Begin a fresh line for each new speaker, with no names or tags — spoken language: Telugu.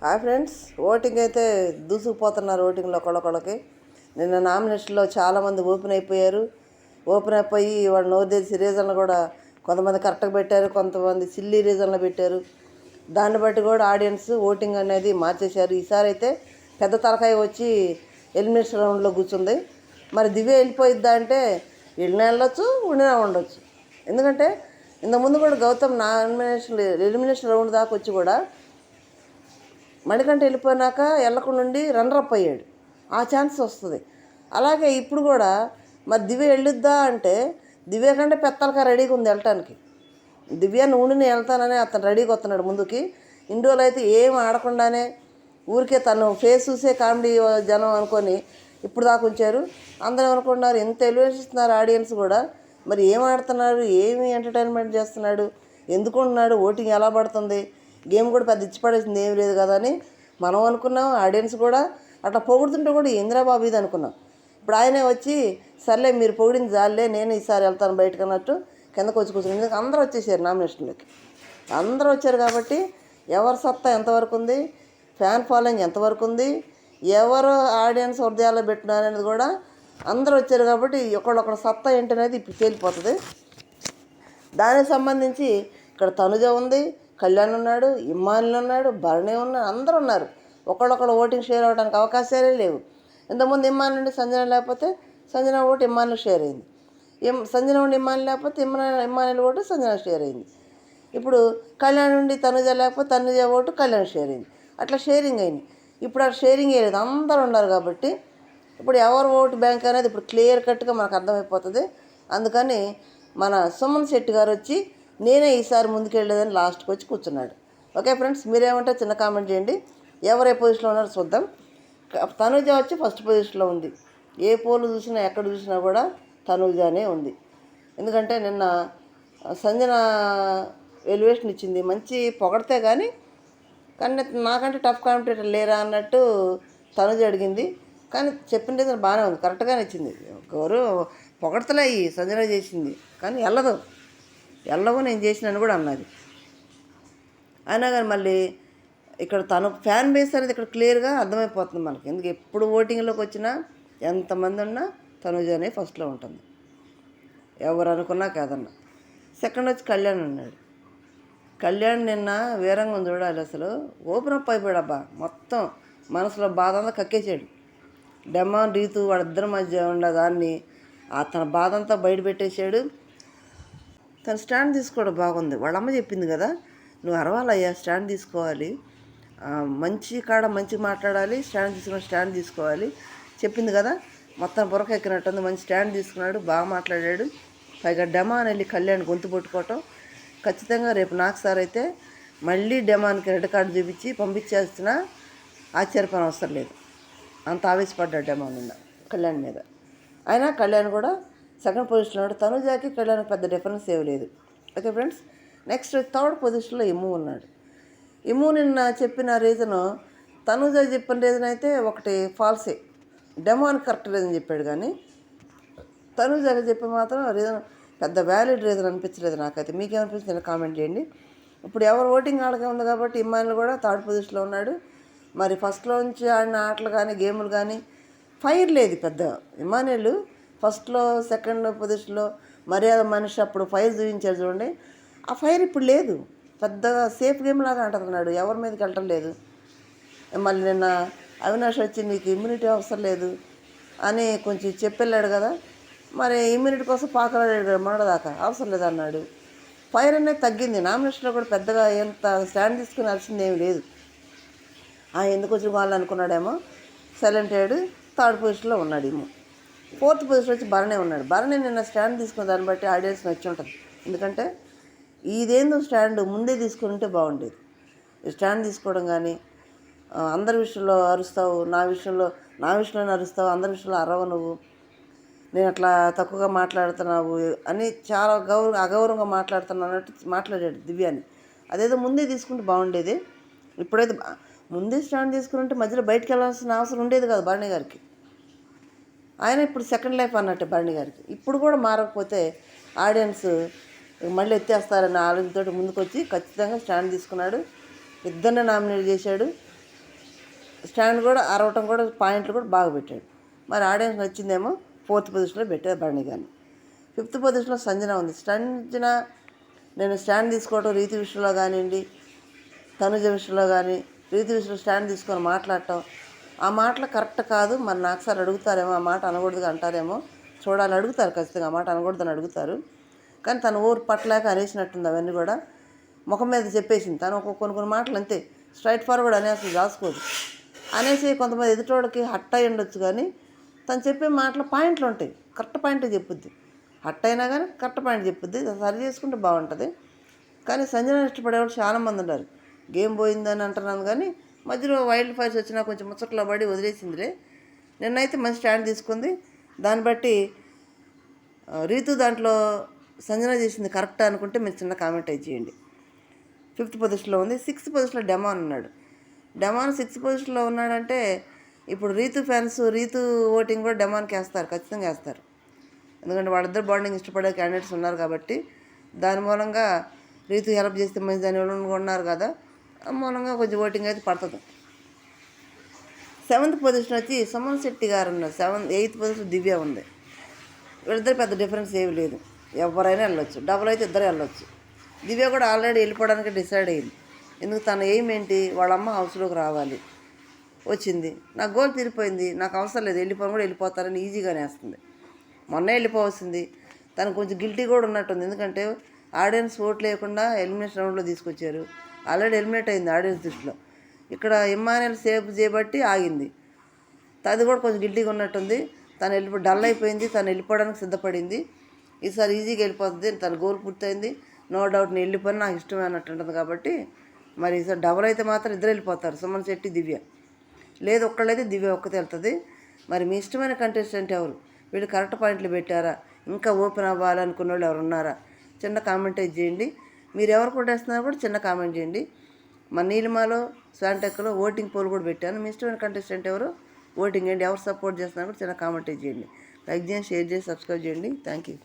హాయ్ ఫ్రెండ్స్, ఓటింగ్ అయితే దూసుకుపోతున్నారు. ఓటింగ్లో ఒకళ్ళొకళ్ళకి నిన్న నామినేషన్లో చాలామంది ఓపెన్ అయిపోయి వాడు నోరు తెరిచి రీజన్లు కూడా కొంతమంది కరెక్ట్గా పెట్టారు, కొంతమంది సిల్లీ రీజన్లు పెట్టారు. దాన్ని బట్టి కూడా ఆడియన్స్ ఓటింగ్ అనేది మార్చేశారు. ఈసారి అయితే పెద్ద తలకాయ వచ్చి ఎలిమినేషన్ రౌండ్లో కూర్చుంది. మరి దివ్య వెళ్ళిపోయిద్దా అంటే వెళ్ళినా వెళ్ళొచ్చు, ఉండినా ఉండొచ్చు. ఎందుకంటే ఇంతకుముందు కూడా గౌతమ్ ఎలిమినేషన్ రౌండ్ దాకా వచ్చి కూడా మణికంఠ వెళ్ళిపోయినాక వెళ్ళకుండా నుండి రన్నరప్ అయ్యాడు. ఆ ఛాన్స్ వస్తుంది. అలాగే ఇప్పుడు కూడా మరి దివ్య వెళ్ళొద్దా అంటే దివ్య కంటే పెత్తలక రెడీగా ఉంది వెళ్ళటానికి. దివ్య నుండి వెళ్తానని అతను రెడీగా వస్తున్నాడు ముందుకి. ఇన్ని రోజులు అయితే ఏం ఆడకుండానే ఊరికే తను ఫేస్ చూసే కామెడీ జనం అనుకొని ఇప్పుడు దాకా ఉంచారు. అందరూ అనుకుంటున్నారు ఎంత ఎలివేషిస్తున్నారు ఆడియన్స్ కూడా. మరి ఏం ఆడుతున్నారు, ఏమి ఎంటర్టైన్మెంట్ చేస్తున్నాడు, ఎందుకుంటున్నాడు, ఓటింగ్ ఎలా పడుతుంది, గేమ్ కూడా పెద్ద ఇచ్చిపడేసింది ఏం లేదు కదా అని మనం అనుకున్నాం. ఆడియన్స్ కూడా అట్లా పొగుడుతుంటే కూడా ఇందిరాబాబు ఇది అనుకున్నాం. ఇప్పుడు ఆయనే వచ్చి సర్లే మీరు పొగిడింది జాలే, నేను ఈసారి వెళ్తాను బయటకు అన్నట్టు కిందకు వచ్చి కూర్చుని. ఎందుకంటే అందరూ వచ్చేసారు నామినేషన్లోకి. అందరూ వచ్చారు కాబట్టి ఎవరి సత్తా ఎంతవరకు ఉంది, ఫ్యాన్ ఫాలోయింగ్ ఎంతవరకు ఉంది, ఎవరు ఆడియన్స్ హృదయాల్లో పెట్టినారు అనేది కూడా అందరూ వచ్చారు కాబట్టి ఒకళ్ళొకళ్ళ సత్తా ఏంటనేది ఇప్పుడు తేలిపోతుంది. దానికి సంబంధించి ఇక్కడ తనుజ ఉంది, కళ్యాణ్ ఉన్నాడు, ఇమ్మానుల్ ఉన్నాడు, భరణి ఉన్నాడు, అందరూ ఉన్నారు. ఒకళ్ళొకళ్ళు ఓటింగ్ షేర్ అవ్వడానికి అవకాశాలే లేవు. ఇంతకుముందు ఇమ్మానుల్ నుండి సంజన లేకపోతే సంజన ఓటు ఇమ్మానుల్ షేర్ అయింది. సంజన ఉండి ఇమ్మానుల్ లేకపోతే ఇమ్మానుల్ ఓటు సంజన షేర్ అయింది. ఇప్పుడు కళ్యాణ్ నుండి తనుజ లేకపోతే తనుజ ఓటు కళ్యాణ్ షేర్ అయింది. అట్లా షేరింగ్ అయింది. ఇప్పుడు అట్లా షేరింగ్ అయ్యేది అందరూ ఉన్నారు కాబట్టి ఇప్పుడు ఎవరు ఓటు బ్యాంక్ అనేది ఇప్పుడు క్లియర్ కట్గా మనకు అర్థమైపోతుంది. అందుకని మన సుమన్ శెట్టి గారు వచ్చి నేనే ఈసారి ముందుకెళ్ళేదని లాస్ట్కి వచ్చి కూర్చున్నాడు. ఓకే ఫ్రెండ్స్, మీరేమంటే చిన్న కామెంట్ చేయండి. ఎవరు ఏ పొజిషన్లో ఉన్నారో చూద్దాం. తనూజ వచ్చి ఫస్ట్ పొజిషన్లో ఉంది. ఏ పోలు చూసినా ఎక్కడ చూసినా కూడా తనూజానే ఉంది. ఎందుకంటే నిన్న సంజన ఎలివేషన్ ఇచ్చింది, మంచి పొగడితే కానీ నాకంటే టఫ్ కాంపిటేటర్ లేరా అన్నట్టు తనుజ అడిగింది. కానీ చెప్పిన రీజన్ బాగానే ఉంది, కరెక్ట్గానే ఇచ్చింది. ఎవరు పొగడతలే ఈ సంజన చేసింది కానీ వెళ్ళవు నేను చేసినాను కూడా అన్నది. అయినా కానీ మళ్ళీ ఇక్కడ తను ఫ్యాన్ బేస్ అనేది ఇక్కడ క్లియర్గా అర్థమైపోతుంది మనకి. ఎందుకు ఎప్పుడు ఓటింగ్లోకి వచ్చినా ఎంతమంది ఉన్నా తనుజనే ఫస్ట్లో ఉంటుంది, ఎవరు అనుకున్నా కాదన్నా. సెకండ్ వచ్చి కళ్యాణ్ ఉన్నాడు. కళ్యాణ్ నిన్న వీరంగం చూడాలి, అసలు ఓపెన్ అప్ అయిపోయాడు. అబ్బా మొత్తం మనసులో బాధ అంతా కక్కేసాడు. డెమాన్ రీతు వాళ్ళిద్దరి మధ్య ఉన్న దాన్ని తన బాధ అంతా బయట పెట్టేశాడు. తను స్టాండ్ తీసుకోవడం బాగుంది. వాళ్ళ అమ్మ చెప్పింది కదా, నువ్వు అరవాలయ్యా, స్టాండ్ తీసుకోవాలి, మంచి కాడ మంచి మాట్లాడాలి, స్టాండ్ తీసుకోవాలి చెప్పింది కదా. మొత్తం బుర్రకు ఎక్కినట్టుంది. మంచి స్టాండ్ తీసుకున్నాడు, బాగా మాట్లాడాడు. పైగా డెమాన్ వెళ్ళి కళ్యాణ్ గొంతు పట్టుకోవటం. ఖచ్చితంగా రేపు నాకు సార్ అయితే మళ్ళీ డెమాన్కి రెడ్ కార్డు చూపించి పంపించేస్తున్నా ఆశ్చర్యపరం అవసరం లేదు. అంత ఆవేశపడ్డాడు డెమాన్ నిన్న కళ్యాణ్ మీద. అయినా కళ్యాణ్ కూడా సెకండ్ పొజిషన్లో ఉన్నాడు. తనుజాకి కళ్యాణ్కి పెద్ద డిఫరెన్స్ ఏమీ లేదు. ఓకే ఫ్రెండ్స్, నెక్స్ట్ థర్డ్ పొజిషన్లో ఇమ్ము ఉన్నాడు. ఇమ్ము నిన్న చెప్పిన రీజను, తనుజ చెప్పిన రీజన్ అయితే ఒకటి ఫాల్సే, డెమాన్ కరెక్ట్ రీజన్ చెప్పాడు. కానీ తనుజాకి చెప్పి మాత్రం రీజన్ పెద్ద వ్యాలిడ్ రీజన్ అనిపించలేదు నాకైతే. మీకేమనిపించింది కామెంట్ చేయండి. ఇప్పుడు ఎవరు ఓటింగ్ ఆడగా ఉంది కాబట్టి ఇమ్మానుల్ కూడా థర్డ్ పొజిషన్లో ఉన్నాడు. మరి ఫస్ట్లో నుంచి ఆడిన ఆటలు కానీ గేములు కానీ ఫైర్ లేదు పెద్ద. ఇమ్మానుల్ ఫస్ట్లో సెకండ్ పొజిషన్లో మర్యాద మనిషి అప్పుడు ఫైర్ చూపించారు చూడండి, ఆ ఫైర్ ఇప్పుడు లేదు. పెద్దగా సేఫ్ గేమ్ లాగా అంటున్నాడు, ఎవరి మీదకి వెళ్ళటం లేదు. మళ్ళీ నిన్న అవినాష్ వచ్చి నీకు ఇమ్యూనిటీ అవసరం లేదు అని కొంచెం చెప్పెళ్ళాడు కదా, మరి ఇమ్యూనిటీ కోసం పాకలాడాడు మొన్నదాకా, అవసరం లేదన్నాడు. ఫైర్ అనేది తగ్గింది. నామినేషన్లో కూడా పెద్దగా ఎంత స్టాండ్ తీసుకుని అరిచింది ఏమి లేదు. ఎందుకు వచ్చిన వాళ్ళు అనుకున్నాడేమో, సైలెంట్ అయ్యాడు. థర్డ్ పొజిషన్లో ఉన్నాడు ఏమో. ఫోర్త్ పొజిషన్ వచ్చి భరణే ఉన్నాడు. భరణే నిన్న స్టాండ్ తీసుకున్న దాన్ని బట్టి ఆడియన్స్ నచ్చి ఉంటుంది. ఎందుకంటే ఇదేందో స్టాండ్ ముందే తీసుకుని ఉంటే బాగుండేది. స్టాండ్ తీసుకోవడం కానీ అందరి విషయంలో అరుస్తావు, నా విషయంలోనే అరుస్తావు, అందరి విషయంలో అరవ నువ్వు, నేను అట్లా తక్కువగా మాట్లాడుతున్నావు అని చాలా అగౌరవంగా మాట్లాడుతున్నావు అన్నట్టు మాట్లాడాడు దివ్యాని. అదేదో ముందే తీసుకుంటే బాగుండేది. ఇప్పుడైతే ముందే స్టాండ్ తీసుకుని మధ్యలో బయటకు వెళ్ళాల్సిన అవసరం ఉండేది కాదు భరణి గారికి. ఆయన ఇప్పుడు సెకండ్ లైఫ్ అన్నట్టు భరణి గారికి. ఇప్పుడు కూడా మారకపోతే ఆడియన్స్ మళ్ళీ ఎత్తేస్తారన్న ఆలోచనతో ముందుకు వచ్చి ఖచ్చితంగా స్టాండ్ తీసుకున్నాడు. ఇద్దరిని నామినేట్ చేశాడు. స్టాండ్ కూడా అరవటం కూడా పాయింట్లు కూడా బాగా పెట్టాడు. మరి ఆడియన్స్ నచ్చిందేమో 4th పొజిషన్లో పెట్టారు భరణి గారిని. 5th పొజిషన్లో సంజన ఉంది. సంజన నేను స్టాండ్ తీసుకోవడం రీతి విషయంలో కానివ్వండి, తనుజ విషయంలో కానీ, రీతి విషయంలో స్టాండ్ తీసుకొని మాట్లాడటం, ఆ మాటలు కరెక్ట్ కాదు. మరి నాకు సార్ అడుగుతారేమో, ఆ మాట అనకూడదుగా అంటారేమో, చూడాలి, అడుగుతారు ఖచ్చితంగా, ఆ మాట అనకూడదని అడుగుతారు. కానీ తను ఊరు పట్టలేక అనేసినట్టుంది. అవన్నీ కూడా ముఖం మీద చెప్పేసింది. తను కొన్ని మాటలు అంతే స్ట్రైట్ ఫార్వర్డ్ అనేసి రాసుకోదు. అనేసి కొంతమంది ఎదుటోడికి హట్ అయి ఉండొచ్చు, కానీ తను చెప్పే మాటలు పాయింట్లు ఉంటాయి, కరెక్ట్ పాయింట్ చెప్పుద్ది. హట్ అయినా కానీ కరెక్ట్ పాయింట్ చెప్పుద్ది. సరి చేసుకుంటే బాగుంటుంది. కానీ సంజన ఇష్టపడేవాళ్ళు చాలామంది ఉన్నారు. గేమ్ పోయిందని అంటున్నాను, కానీ మధ్యలో వైల్డ్ ఫైర్స్ వచ్చినా కొంచెం ముచ్చట్లో పడి వదిలేసిందిలే. నిన్నైతే మంచి స్టాండ్ తీసుకుంది. దాన్ని బట్టి రీతు దాంట్లో సంజన చేసింది కరెక్ట్ అనుకుంటే మీరు చిన్న కామెంట్ అయితే చేయండి. 5th పొజిషన్లో ఉంది. 6th పొజిషన్లో డెమాన్ ఉన్నాడు. డెమాన్ 6th పొజిషన్లో ఉన్నాడంటే ఇప్పుడు రీతు ఫ్యాన్స్ రీతు ఓటింగ్ కూడా డెమాన్కి వేస్తారు, ఖచ్చితంగా వేస్తారు. ఎందుకంటే వాళ్ళిద్దరు బాండింగ్ ఇష్టపడే క్యాండిడేట్స్ ఉన్నారు కాబట్టి, దాని మూలంగా రీతు హెల్ప్ చేస్తే మంచి దాని ఉన్నారు కదా, ఆ మూలంగా కొంచెం ఓటింగ్ అయితే పడుతుంది. 7th పొజిషన్ వచ్చి సుమన్ శెట్టి గారు ఉన్నారు. 8th పొజిషన్ దివ్య ఉంది. వీళ్ళిద్దరు పెద్ద డిఫరెన్స్ ఏమి లేదు, ఎవరైనా వెళ్ళొచ్చు. డబుల్ అయితే ఇద్దరు వెళ్ళొచ్చు. దివ్య కూడా ఆల్రెడీ వెళ్ళిపోవడానికి డిసైడ్ అయింది. ఎందుకు తన ఎయిమ్ ఏంటి, వాళ్ళ అమ్మ హౌస్లోకి రావాలి, వచ్చింది. నాకు గోల్ తీరిపోయింది, నాకు అవసరం లేదు, వెళ్ళిపోని కూడా వెళ్ళిపోతారని ఈజీగానే వేస్తుంది. మొన్నే వెళ్ళిపోవాల్సింది. తనకు కొంచెం గిల్టీ కూడా ఉన్నట్టుంది. ఎందుకంటే ఆడియన్స్ ఓట్ లేకుండా ఎలిమినేషన్ రౌండ్లో తీసుకొచ్చారు. ఆల్రెడీ ఎలిమినేట్ అయింది ఆడియన్స్ దృష్టిలో. ఇక్కడ ఇమ్మాన్యుయల్ సేవ్ చేయబట్టి ఆగింది. అది కూడా కొంచెం గిల్టీగా ఉన్నట్టుంది. తను డల్ అయిపోయింది. తను వెళ్ళిపోవడానికి సిద్ధపడింది. ఈసారి ఈజీగా వెళ్ళిపోతుంది. తన గోల్ పూర్తయింది. నో డౌట్ నేను వెళ్ళిపోయిన నాకు ఇష్టమే అన్నట్టు ఉంటుంది. కాబట్టి మరి ఈసారి డబుల్ అయితే మాత్రం ఇద్దరు వెళ్ళిపోతారు, సుమన్ శెట్టి దివ్య. లేదు ఒక్కళ్ళైతే దివ్య ఒక్కతే వెళ్తుంది. మరి మీ ఇష్టమైన కంటెస్టెంట్ ఎవరు, వీళ్ళు కరెక్ట్ పాయింట్లు పెట్టారా, ఇంకా ఓపెన్ అవ్వాలనుకున్న వాళ్ళు ఎవరు ఉన్నారా, చిన్న కామెంట్ చేయండి. మీరు ఎవరు కొట్టేస్తున్నారో కూడా చిన్న కామెంట్ చేయండి. మన నీలిమాలో శాంటెక్లో ఓటింగ్ పోల్ కూడా పెట్టాను. మీ ఇష్టమైన కంటెస్టెంట్ ఎవరు ఓటింగ్ చేయండి. ఎవరు సపోర్ట్ చేస్తున్నారో కూడా చిన్న కామెంట్ చేయండి. లైక్ చేయండి, షేర్ చేసి సబ్స్క్రైబ్ చేయండి. Thank you.